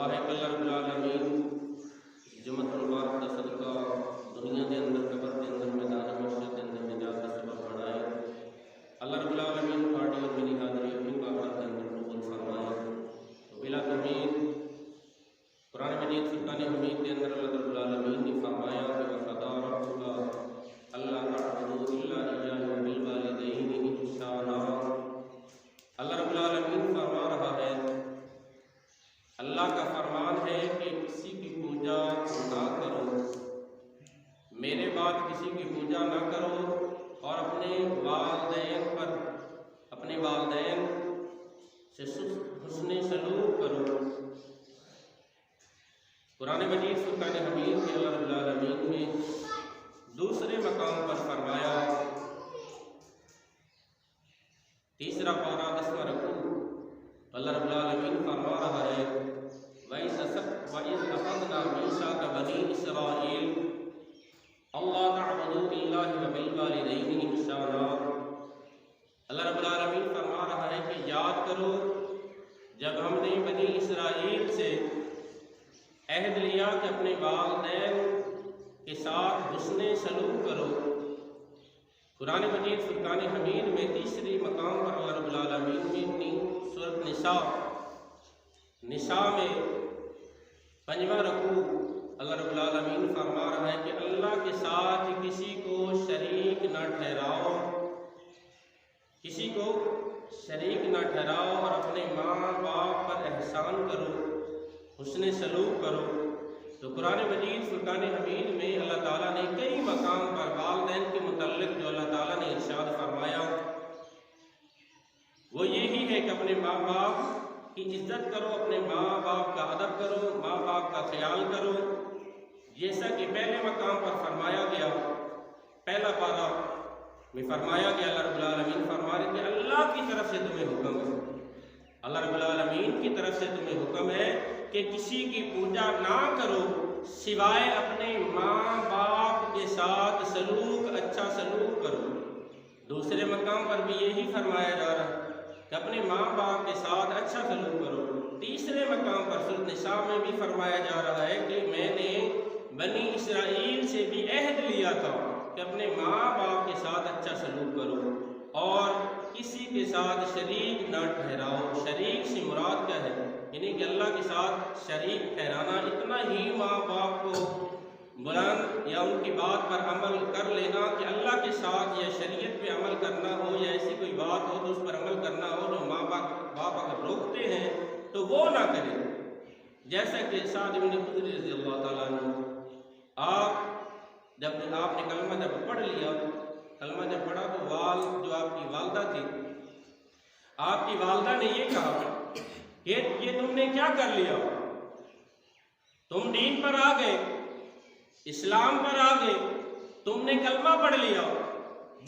گواہ ہے کہ اللہ رب العالمین جمعۃ المبارک کا صدقہ دنیا کے اندر قبر کے اندر میدان محشر کے اندر نجات کا سبب بنائے۔ اللہ رب العالمین پارٹی اور میری حاضری اپنی آخرت کے اندر قبول فرمائے۔ تو بلا تمید قرآن مجید فرقان حمید کے اندر اللہ رب العالمین نے فرمایا کہ وَقَضَىٰ رَبُّكَ أَلَّا تَعْبُدُوا إِلَّا إِيَّاهُ وَبِالْوَالِدَيْنِ إِحْسَانًا۔ اللہ رب العالمین فرما رہا ہے، اللہ کا فرمان ہے کہ کسی کی پوجا نہ کرو، میرے بعد کسی کی پوجا نہ کرو، اور اپنے والدین سے حسن سلوک کرو۔ قرآن مجید فرقان حمید کے اللہ رب العالمین نے دوسرے مقام پر فرمایا، تیسرا پارہ 10واں رکوع، اللہ رب العالمین فرما رہا ہے وَإِذْ أَخَذْنَا مِيثَاقَ بَنِي إِسْرَائِيلَ أَلَّا تَعْبُدُوا إِلَّا وَبِالْوَالِدَيْنِ إِحْسَانًا۔ اللہ رب العالمین فرما رہا ہے کہ یاد کرو جب ہم نے بنی اسرائیل سے عہد لیا کہ اپنے والدین کے ساتھ حسن سلوک کرو۔ قرآن مجید فرقان حمید میں تیسری مقام پر اللہ رب العالمین نے سورۃ نساء میں 5واں رکوع اللہ رب العالمین فرما رہا ہے کہ اللہ کے ساتھ کسی کو شریک نہ ٹھہراؤ، کسی کو شریک نہ ٹھہراؤ، اور اپنے ماں باپ پر احسان کرو، حسن سلوک کرو۔ تو قرآن مجید فرقان حمید میں اللہ تعالیٰ نے کئی مقام پر والدین کے متعلق جو اللہ تعالیٰ نے ارشاد فرمایا وہ یہی ہے کہ اپنے ماں باپ کی عزت کرو، اپنے ماں باپ کا ادب کرو، ماں باپ کا خیال کرو، جیسا کہ پہلے مقام پر فرمایا گیا، پہلا پارہ میں فرمایا گیا، اللہ رب العالمین فرما رہے کہ اللہ کی طرف سے تمہیں حکم ہے، اللہ رب العالمین کی طرف سے تمہیں حکم ہے کہ کسی کی پوجا نہ کرو سوائے اپنے ماں باپ کے ساتھ اچھا سلوک کرو۔ دوسرے مقام پر بھی یہی فرمایا جا رہا ہے کہ اپنے ماں باپ کے ساتھ اچھا سلوک کرو۔ تیسرے مقام پر سورۃ نساء میں بھی فرمایا جا رہا ہے کہ میں نے بنی اسرائیل سے بھی عہد لیا تھا کہ اپنے ماں باپ کے ساتھ اچھا سلوک کرو اور کسی کے ساتھ شریک نہ ٹھہراؤ۔ شریک سے مراد کیا ہے؟ یعنی کہ اللہ کے ساتھ شریک ٹھہرانا، اتنا ہی ماں باپ کو بلند یا ان کی بات پر عمل کر لینا کہ اللہ کے ساتھ یا شریعت پہ عمل کرنا ہو یا ایسی کوئی بات ہو تو اس پر عمل کرنا ہو، جو ماں باپ اگر روکتے ہیں تو وہ نہ کریں۔ جیسا کہ سعد بن خدری رضی اللہ تعالیٰ عنہ، جب آپ نے کلمہ پڑھ لیا، کلمہ جب پڑھا تو جو آپ کی والدہ تھی، آپ کی والدہ نے یہ کہا کہ یہ تم نے کیا کر لیا، تم دین پر آ گئے، اسلام پر آ گئے، تم نے کلمہ پڑھ لیا،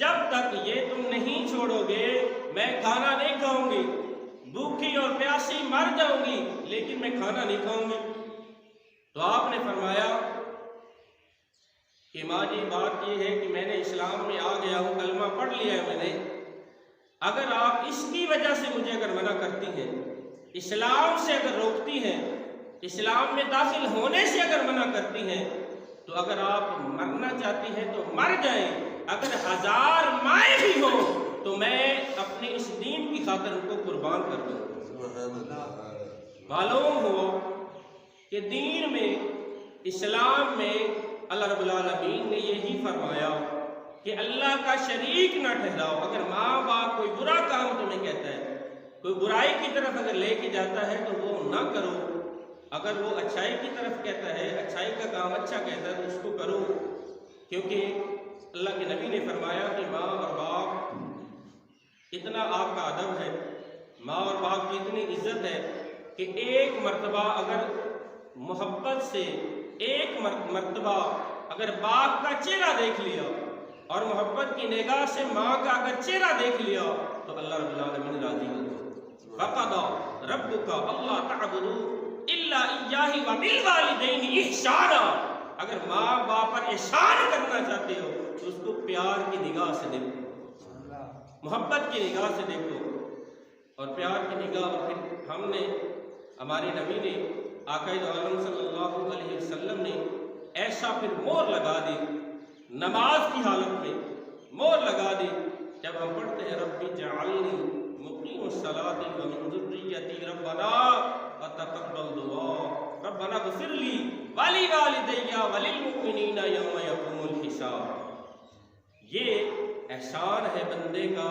جب تک یہ تم نہیں چھوڑو گے میں کھانا نہیں کھاؤں گی، بھوکی اور پیاسی مر جاؤں گی لیکن میں کھانا نہیں کھاؤں گی۔ تو آپ نے فرمایا کہ ماں جی بات یہ ہے کہ میں نے اسلام میں آ گیا ہوں، کلمہ پڑھ لیا ہے میں نے، اگر آپ اس کی وجہ سے مجھے اگر منع کرتی ہیں، اسلام سے اگر روکتی ہیں، اسلام میں داخل ہونے سے اگر منع کرتی ہیں، تو اگر آپ مرنا چاہتی ہیں تو مر جائیں، اگر 1000 مائیں بھی ہوں تو میں اپنے اس دین کی خاطر ان کو قربان کر دوں۔ معلوم ہوا کہ دین میں، اسلام میں اللہ رب العالمین نے یہی فرمایا کہ اللہ کا شریک نہ ٹھہراؤ۔ اگر ماں باپ کوئی برا کام تمہیں کہتا ہے، کوئی برائی کی طرف اگر لے کے جاتا ہے تو وہ نہ کرو، اگر وہ اچھائی کی طرف کہتا ہے، اچھائی کا کام اچھا کہتا ہے تو اس کو کرو، کیونکہ اللہ کے نبی نے فرمایا کہ ماں اور باپ اتنا آپ کا ادب ہے، ماں اور باپ کی اتنی عزت ہے کہ ایک مرتبہ اگر محبت سے ایک مرتبہ اگر باپ کا چہرہ دیکھ لیا اور محبت کی نگاہ سے ماں کا اگر چہرہ دیکھ لیا تو اللہ رب العالمین راضی ہو گئے۔ وَقَضَىٰ رَبُّكَ أَلَّا تَعْبُدُوا إِلَّا إِيَّاهُ وَبِالْوَالِدَيْنِ إِحْسَانًا۔ اگر ماں باپ پر احسان کرنا چاہتے ہو تو اس کو پیار کی نگاہ سے دیکھو، محبت کی نگاہ سے دیکھو اور پیار کی نگاہ۔ اور پھر ہمارے نبی نے آقا دو عالم صلی اللہ علیہ وسلم نے ایسا پھر مور لگا دی نماز کی حالت میں، مور لگا دی جب ہم پڑھتے ہیں رب اجعلنی مقیم الصلاۃ ومن ذریتی ربنا وتقبل دعاء ربنا اغفر لی ولوالدی وللمؤمنین یوم یقوم الحساب۔ یہ احسان ہے بندے کا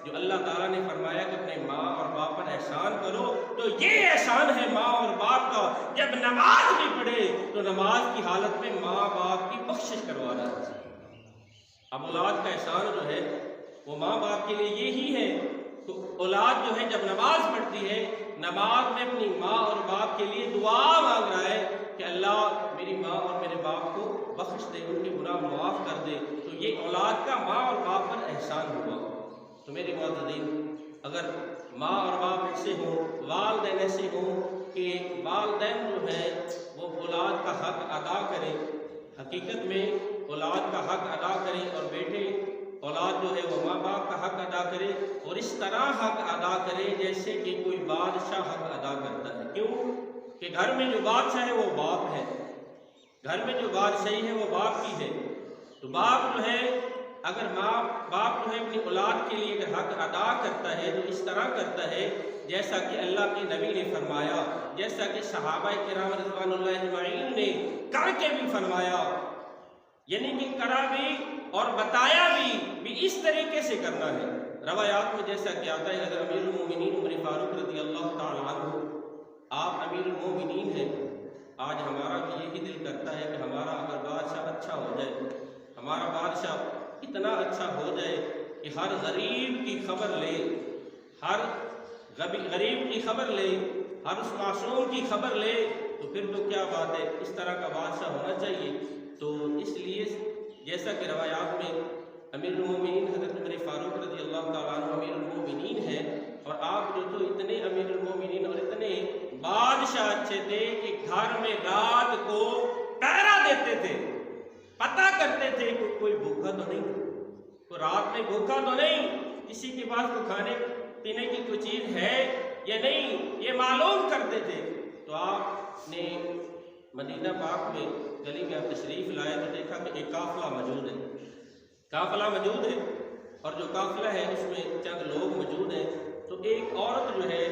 جو اللہ تعالیٰ نے فرمایا کہ اپنے ماں اور باپ پر احسان کرو، تو یہ احسان ہے ماں اور باپ کا جب نماز بھی پڑھے تو نماز کی حالت میں ماں باپ کی بخشش کروا رہا ہے۔ اب اولاد کا احسان جو ہے وہ ماں باپ کے لیے یہی ہے، تو اولاد جو ہے جب نماز پڑھتی ہے، نماز میں اپنی ماں اور باپ کے لیے دعا مانگ رہا ہے کہ اللہ میری ماں اور میرے باپ کو بخش دے، ان کے گناہ معاف کر دے، تو یہ اولاد کا ماں اور باپ پر احسان ہوا۔ تو میرے معززین، اگر ماں اور باپ ایسے ہوں، والدین ایسے ہوں کہ والدین جو ہے وہ اولاد کا حق ادا کریں، حقیقت میں اولاد کا حق ادا کریں، اور بیٹے اولاد جو ہے وہ ماں باپ کا حق ادا کرے، اور اس طرح حق ادا کرے جیسے کہ کوئی بادشاہ حق ادا کرتا ہے۔ کیوں کہ گھر میں جو بادشاہ ہے وہ باپ ہے، گھر میں جو بادشاہی ہے وہ باپ کی ہے۔ تو باپ جو ہے اگر ماں باپ جو ہے اپنی اولاد کے لیے اگر حق ادا کرتا ہے تو اس طرح کرتا ہے جیسا کہ اللہ کے نبی نے فرمایا، جیسا کہ صحابہ کرام رضوان اللہ اجمعین نے کر کے بھی فرمایا، یعنی کہ کرا بھی اور بتایا بھی اس طریقے سے کرنا ہے۔ روایات میں جیسا کہ آتا ہے، اگر امیر المومنین عمر فاروق رضی اللہ تعالیٰ عنہ آپ امیر المومنین ہیں، آج ہمارا بھی یہی دل کرتا ہے کہ ہمارا اگر بادشاہ اچھا ہو جائے، ہمارا بادشاہ اتنا اچھا ہو جائے کہ ہر غریب کی خبر لے، ہر غریب کی خبر لے، ہر اس معصوم کی خبر لے، تو پھر تو کیا بات ہے، اس طرح کا بادشاہ ہونا چاہیے۔ تو اس لیے جیسا کہ روایات میں امیر المومنین حضرت عمر فاروق رضی اللہ تعالیٰ عنہ امیر المومنین ہیں، اور آپ جو تو اتنے امیر المومنین اور اتنے بادشاہ اچھے تھے کہ گھر میں رات کو پہرا دیتے تھے، پتہ کرتے تھے کہ کوئی بھوکا تو نہیں، کوئی رات میں بھوکا تو نہیں، کسی کے پاس کوئی کھانے پینے کی کوئی چیز ہے یا نہیں، یہ معلوم کرتے تھے۔ تو آپ نے مدینہ پاک میں گلی میں تشریف لائے تو دیکھا کہ ایک قافلہ موجود ہے، قافلہ موجود ہے، اور جو قافلہ ہے اس میں چند لوگ موجود ہیں۔ تو ایک عورت جو ہے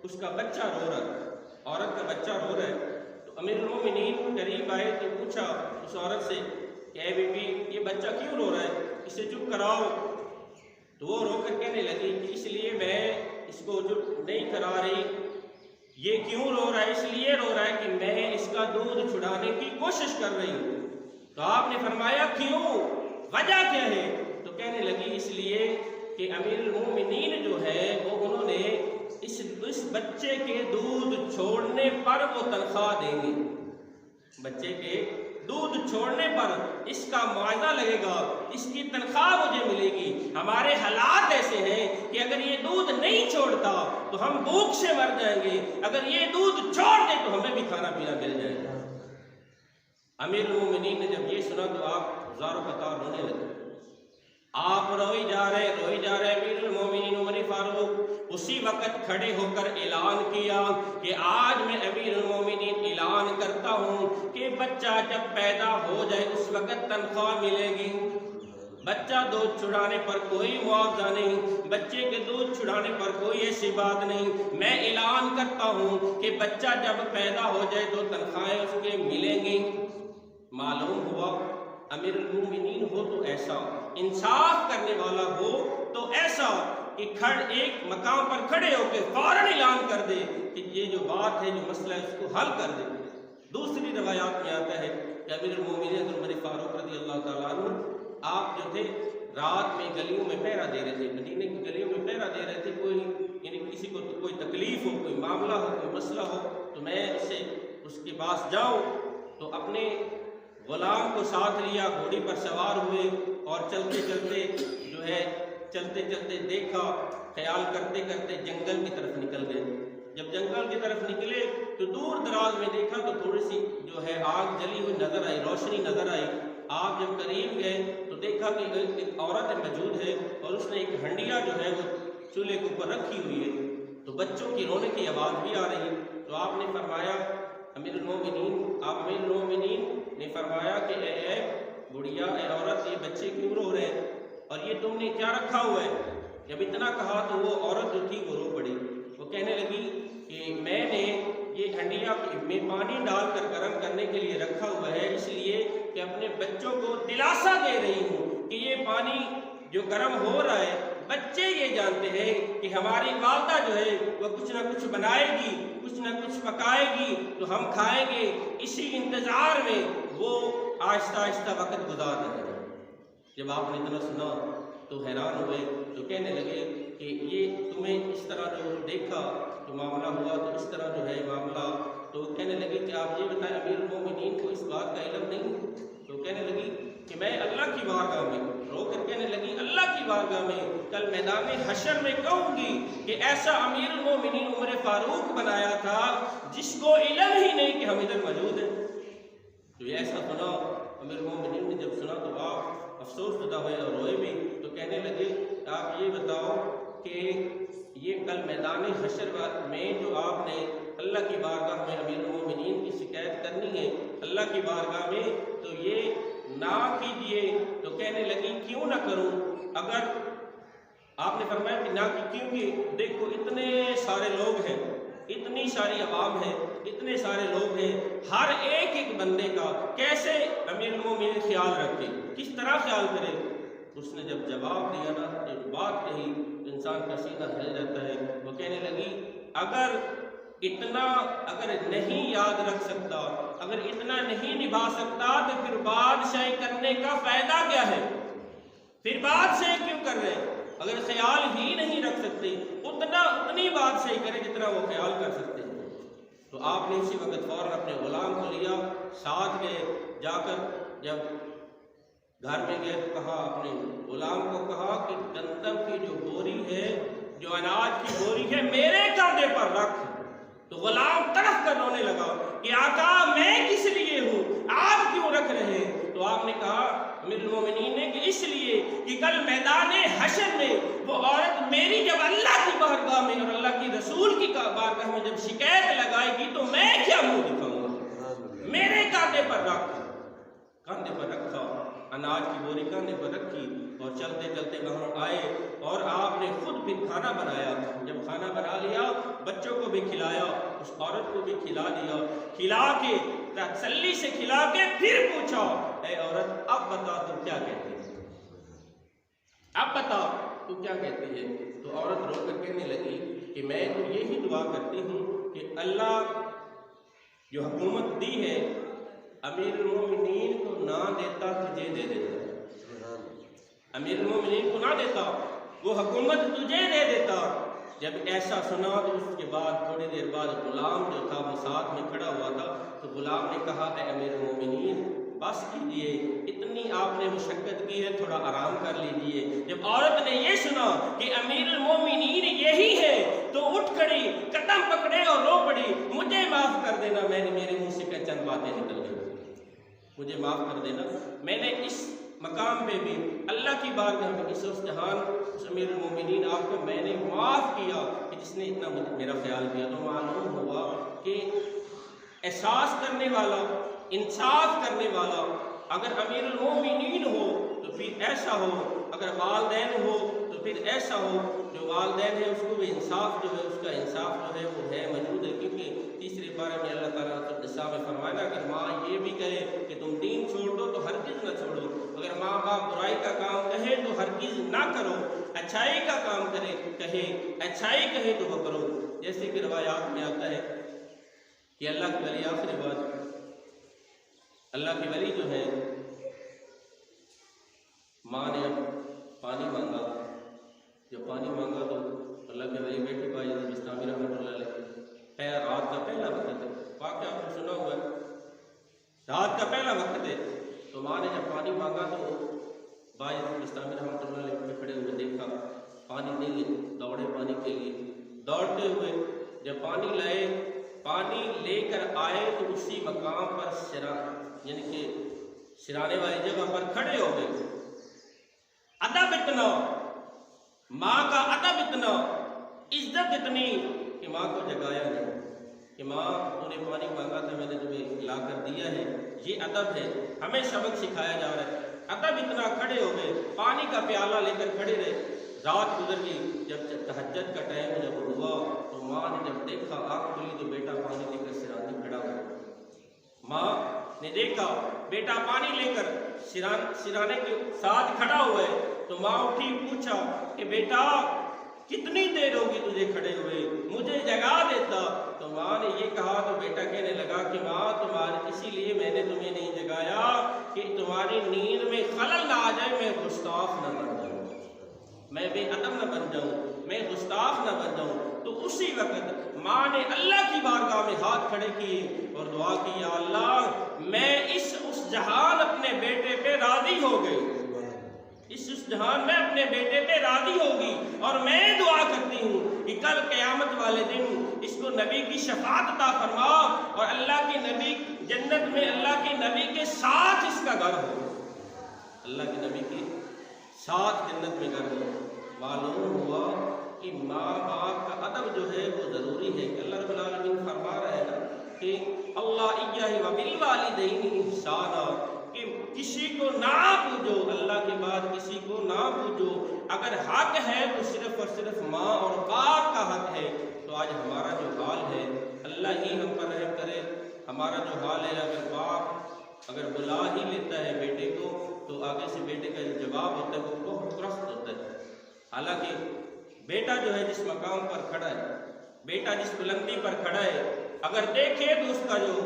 اس کا بچہ رو رہا ہے، عورت کا بچہ رو رہا ہے، تو امیر المومنین قریب آئے تو پوچھا اس عورت سے کہ اے بی بی یہ بچہ کیوں رو رہا ہے، اسے چپ کراؤ۔ تو وہ رو کر کہنے لگی کہ اس لیے میں اس کو چپ نہیں کرا رہی، یہ کیوں رو رہا ہے، اس لیے رو رہا ہے کہ میں اس کا دودھ چھڑانے کی کوشش کر رہی ہوں۔ تو آپ نے فرمایا کیوں، وجہ کیا ہے؟ تو کہنے لگی اس لیے کہ امیر المومنین جو ہے وہ انہوں نے اس بچے کے دودھ چھوڑنے پر وہ تنخواہ دیں گے، بچے کے دودھ چھوڑنے پر اس کا معاوضہ لگے گا، اس کی تنخواہ مجھے ملے گی۔ ہمارے حالات ایسے ہیں کہ اگر یہ دودھ نہیں چھوڑتا تو ہم بھوک سے مر جائیں گے، اگر یہ دودھ چھوڑ دے تو ہمیں بھی کھانا پینا مل جائے گا۔ امیر المومنین نے جب یہ سنا تو آپ زار و قطار رونے لگے، آپ روئی جا رہے امیر المومنین عمر فاروق اسی وقت کھڑے ہو کر اعلان کیا کہ آج میں امیر المومنین اعلان کرتا ہوں کہ بچہ جب پیدا ہو جائے اس وقت تنخواہ ملے گی، بچہ دودھ چھڑانے پر کوئی معاوضہ نہیں، بچے کے دودھ چھڑانے پر کوئی ایسی بات نہیں، میں اعلان کرتا ہوں کہ بچہ جب پیدا ہو جائے تو تنخواہیں اس کے ملیں گی۔ معلوم ہوا امیر المومنین ہو تو ایسا، انصاف کرنے والا ہو تو ایسا کہ ایک مقام پر کھڑے ہو کے فوراً اعلان کر دے کہ یہ جو بات ہے، جو مسئلہ ہے، اس کو حل کر دے۔ دوسری روایات میں آتا ہے کہ امیر المومنین عمر فاروق رضی اللہ تعالیٰ عنہ آپ جو تھے رات میں گلیوں میں پہرا دے رہے تھے، مدینے کی گلیوں میں پہرا دے رہے تھے، کوئی یعنی کسی کو کوئی تکلیف ہو، کوئی معاملہ ہو، کوئی مسئلہ ہو تو میں اس کے پاس جاؤں۔ تو اپنے غلام کو ساتھ لیا، گھوڑی پر سوار ہوئے اور چلتے چلتے دیکھا، خیال کرتے کرتے جنگل کی طرف نکل گئے۔ جب جنگل کی طرف نکلے تو دور دراز میں دیکھا تو تھوڑی سی جو ہے آگ جلی ہوئی نظر آئی، روشنی نظر آئی۔ آپ جب قریب گئے تو دیکھا کہ ایک عورت موجود ہے اور اس نے ایک ہنڈیا جو ہے وہ چولہے کے اوپر رکھی ہوئی ہے، تو بچوں کی رونے کی آواز بھی آ رہی ہے۔ تو آپ نے فرمایا امیر المومنین نے فرمایا کہ اے بڑھیا، اے عورت، یہ بچے کیوں رو رہے ہیں اور یہ تم نے کیا رکھا ہوا ہے؟ جب اتنا کہا تو وہ عورت جو تھی وہ رو پڑی. وہ کہنے لگی کہ میں نے یہ ہنڈیا میں پانی ڈال کر گرم کرنے کے لیے رکھا ہوا ہے، اس لیے کہ اپنے بچوں کو دلاسا دے رہی ہوں کہ یہ پانی جو گرم ہو رہا ہے، بچے یہ جانتے ہیں کہ ہماری والدہ جو ہے وہ کچھ نہ کچھ بنائے گی، کچھ نہ کچھ پکائے گی تو ہم کھائیں گے. اسی انتظار میں وہ آہستہ آہستہ وقت گزار رہے ہیں. جب آپ نے اتنا سنا تو حیران ہوئے، تو کہنے لگے کہ یہ تمہیں اس طرح جو دیکھا تو معاملہ ہوا، تو اس طرح جو ہے معاملہ. تو کہنے لگی کہ آپ یہ بتائیں امیر المومنین کو اس بات کا علم نہیں؟ تو کہنے لگی کہ میں اللہ کی بارگاہ میں رو کر کہنے لگی اللہ کی بارگاہ میں کل میدان حشر میں کہوں گی کہ ایسا امیر المومنین عمر فاروق بنایا تھا جس کو علم ہی نہیں کہ ہم ادھر موجود ہیں. تو یہ ایسا سنا امیر المومنین نے جب سنا تو آپ افسوس زدہ ہوئے اور روئے بھی. تو کہنے لگے آپ یہ بتاؤ کہ یہ کل میدان حشر میں جو آپ نے اللہ کی بارگاہ میں امیر المومنین کی شکایت کرنی ہے اللہ کی بارگاہ میں، تو یہ نہ کیجئے. تو کہنے لگی کیوں نہ کروں؟ اگر آپ نے فرمایا کہ نہ کیونکہ دیکھو اتنے سارے لوگ ہیں، اتنی ساری عوام ہیں، اتنے سارے لوگ ہیں، ہر ایک بندے کا کیسے امیر المومنین خیال رکھے، کس طرح خیال کرے. اس نے جب جواب دیا نا، ایک بات کہی، انسان کا سینہ ہل جاتا ہے. وہ کہنے لگی اگر نہیں یاد رکھ سکتا، اگر اتنا نہیں نبھا سکتا تو پھر بادشاہی کرنے کا فائدہ کیا ہے؟ پھر بادشاہی کیوں کر رہے ہیں؟ اگر خیال ہی نہیں رکھ سکتے اتنی بادشاہی کرے جتنا وہ خیال کر سکتے ہیں. تو آپ نے اسی وقت فوراً اپنے غلام کو لیا، ساتھ گئے، جا کر جب گھر میں گئے تو کہا، اپنے غلام کو کہا کہ گندم کی جو بوری ہے، جو اناج کی بوری ہے، میرے کندھے پر رکھ. تو غلام تڑپ کر رونے لگا کہ آقا میں کس لیے ہوں، آپ کیوں رکھ رہے ہیں؟ تو آپ نے کہا امیر المومنین نے کہ اس لیے کہ کل میدان حشر میں وہ عورت میری جب اللہ کی بارگاہ میں اور اللہ کی رسول کی بارگاہ میں جب شکایت لگائے گی تو میں کیا منہ دکھاؤں گا؟ میرے کاندھے پر رکھا، اناج کی بوری کاندھے پر رکھی اور چلتے چلتے وہاں آئے اور آپ نے خود پھر کھانا بنایا. جب کھانا بنا لیا بچوں کو بھی کھلایا، اس عورت کو بھی کھلا دیا، کھلا کے تسلی سے کھلا کے پھر پوچھا اے عورت اب بتا تو کیا کہتی ہے، اب بتا تو کیا کہتی ہے؟ تو عورت رو کر کہنے لگی کہ میں تو یہی دعا کرتی ہوں کہ اللہ جو حکومت دی ہے امیر المومنین کو نہ دیتا تجھے دے دیتا، امیر المومنین کو نہ دیتا وہ حکومت تجھے دے دیتا. جب ایسا سنا تو اس کے بعد تھوڑی دیر بعد غلام جو تھا وہ ساتھ میں کھڑا ہوا تھا. تو غلام نے کہا اے امیر المومنین بس کیجئے، اتنی آپ نے مشقت کی ہے، تھوڑا آرام کر لیجئے. جب عورت نے یہ سنا کہ امیر المومنین یہی ہے تو اٹھ کھڑی، قدم پکڑے اور رو پڑی، مجھے معاف کر دینا، میں نے میرے منہ سے چند باتیں نکل گئی، مجھے معاف کر دینا. میں نے اس مقام پہ بھی اللہ کی بارگاہ میں اس جہان امیر المومنین آپ کو میں نے معاف کیا کہ جس نے اتنا میرا خیال کیا. تو معلوم ہوا کہ احساس کرنے والا، انصاف کرنے والا اگر امیر المومنین ہو تو پھر ایسا ہو، اگر والدین ہو تو پھر ایسا ہو. جو والدین ہے اس کو بھی انصاف جو ہے، اس کا انصاف جو ہے وہ ہے موجود ہے. کیونکہ تیسرے بارے میں اللہ تعالیٰ نے نساء میں فرمایا کہ ماں یہ بھی کہے کہ تم دین چھوڑ دو تو ہرگز نہ چھوڑو، اگر ماں باپ برائی کا کام کہے تو ہرگز نہ کرو، اچھائی کا کام کرے کہے، اچھائی کہے تو وہ کرو. جیسے کہ روایات میں آتا ہے کہ اللہ کی ولی، آخری بات، اللہ کی ولی جو ہے ماں نے پانی مانگا، جب پانی مانگا تو اللہ کے ولی بیٹھے باجد بستامی رحمۃ اللہ علیہ، رات کا پہلا وقت ہے، واقعہ آپ نے سنا ہوا ہے، رات کا پہلا وقت ہے. تو ماں نے جب پانی مانگا تو باجد بستامی رحمۃ اللہ علیہ کھڑے ہوئے دیکھا پانی نہیں ہے، دوڑے پانی کے لیے، دوڑتے ہوئے جب پانی لائے، پانی لے کر آئے تو اسی مقام پر یعنی کہ شرانے والی جگہ پر کھڑے ہو گئے. ادب اتنا، ماں کا ادب اتنا، عزت اتنی کہ ماں کو جگایا نہیں کہ ماں تو نے پانی مانگا تھا، میں نے تمہیں لا کر دیا ہے. یہ ادب ہے، ہمیں سبق سکھایا جا رہا ہے. ادب اتنا کھڑے ہو گئے، پانی کا پیالہ لے کر کھڑے رہے. رات گزر گئی، جب تہجد کا ٹائم جب ہوا تو ماں نے جب دیکھا، آنکھ کھلی تو بیٹا پانی لے کر سرانے کھڑا ہوا. ماں نے دیکھا بیٹا پانی لے کر سرانے کے ساتھ کھڑا ہوا ہے تو ماں اٹھی، پوچھا کہ بیٹا کتنی دیر ہوگی تجھے کھڑے ہوئے، مجھے جگا دیتا. تو ماں نے یہ کہا تو بیٹا کہنے لگا کہ ماں تمہارے اسی لیے میں نے تمہیں نہیں جگایا کہ تمہاری نیند میں خلل نہ آ جائے، میں گستاخ نہ بن جاؤں، میں بے ادب نہ بن جاؤں، میں گستاخ نہ بن جاؤں. تو اسی وقت ماں نے اللہ کی بارگاہ میں ہاتھ کھڑے کیے اور دعا کی، یا اللہ میں اس جہان اپنے بیٹے پہ راضی ہو گئی، اس جہان میں اپنے بیٹے پہ راضی ہوگی، اور میں دعا کرتی ہوں کہ کل قیامت والے دن اس کو نبی کی شفاعت عطا فرما اور اللہ کے نبی جنت میں اللہ کے نبی کے ساتھ اس کا گھر ہو، اللہ کے نبی کے ساتھ جنت میں گھر ہو. معلوم ہوا کہ ماں باپ کا ادب جو ہے وہ ضروری ہے. کہ اللہ رب العالمین فرما رہا ہے نا کہ اللہ ایہ وبالوالدین احسانا، کہ کسی کو نہ پوجو، اللہ کے بعد کسی کو نہ پوجو. اگر حق ہے تو صرف اور صرف ماں اور باپ کا حق ہے. تو آج ہمارا جو حال ہے، اللہ ہی ہم پر رحم کرے، ہمارا جو حال ہے، اگر باپ اگر بلا ہی لیتا ہے بیٹے کو تو آگے سے بیٹے کا جو جواب ہوتا ہے وہ بہت درست ہوتا ہے. حالانکہ بیٹا جو ہے جس مقام پر کھڑا ہے، بیٹا جس بلندی پر کھڑا ہے، اگر دیکھے تو اس کا جو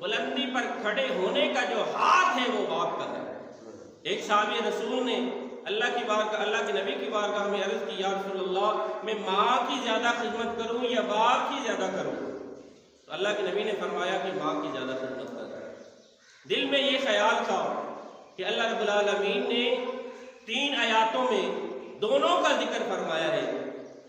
بلندی پر کھڑے ہونے کا جو ہاتھ ہے وہ باپ کا ہے. ایک صحابی رسول نے اللہ کے نبی کی بارگاہ میں عرض کی، یا رسول اللہ میں ماں کی زیادہ خدمت کروں یا باپ کی زیادہ کروں؟ تو اللہ کے نبی نے فرمایا کہ ماں کی زیادہ خدمت کر. دل میں یہ خیال تھا کہ اللہ رب العالمین نے 3 آیاتوں میں دونوں کا ذکر فرمایا ہے،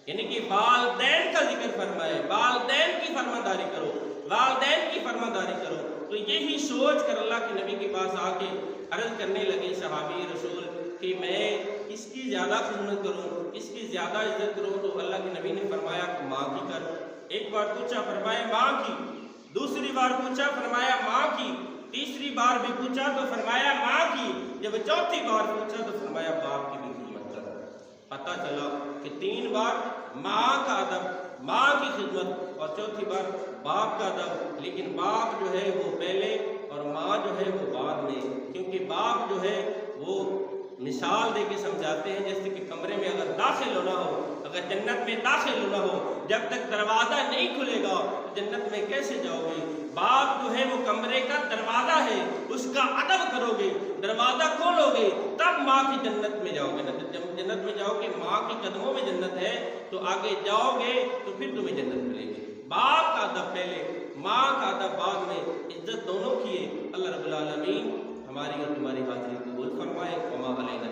یعنی کہ والدین کا ذکر فرمایا ہے، والدین کی فرمانداری کرو، والدین کی فرمانداری کرو. تو یہی سوچ کر اللہ کے نبی کے پاس آ کے عرض کرنے لگے صحابی رسول کہ میں اس کی زیادہ خدمت کروں، اس کی زیادہ عزت کروں. تو اللہ کے نبی نے فرمایا کہ ماں کی کر. ایک بار پوچھا، فرمایا ماں کی. دوسری بار پوچھا، فرمایا ماں کی. تیسری بار بھی پوچھا تو فرمایا ماں کی. جب چوتھی بار پوچھا تو فرمایا باپ کی بھی خدمت کر. پتہ چلا کہ 3 بار ماں کا ادب، ماں کی خدمت، اور چوتھی بار باپ کا ادب. لیکن باپ جو ہے وہ پہلے اور ماں جو ہے وہ بعد میں. کیونکہ باپ جو ہے وہ مثال دے کے سمجھاتے ہیں، جیسے کہ کمرے میں اگر داخل ہونا ہو، اگر جنت میں داخل ہونا ہو، جب تک دروازہ نہیں کھلے گا تو جنت میں کیسے جاؤ گے؟ باپ جو ہے وہ کمرے کا دروازہ ہے، اس کا ادب کرو گے، دروازہ کھولو گے تب ماں کی جنت میں جاؤ گے. جب جنت میں جاؤ گے، ماں کے قدموں میں جنت ہے، تو آگے جاؤ گے تو پھر تمہیں جنت ملے گی. باپ کا ادب پہلے، ماں کا ادب بعد میں، عزت دونوں کی ہے. اللہ رب العالمین ہماری اور تمہاری حاضری قبول فرمائے. وما علینا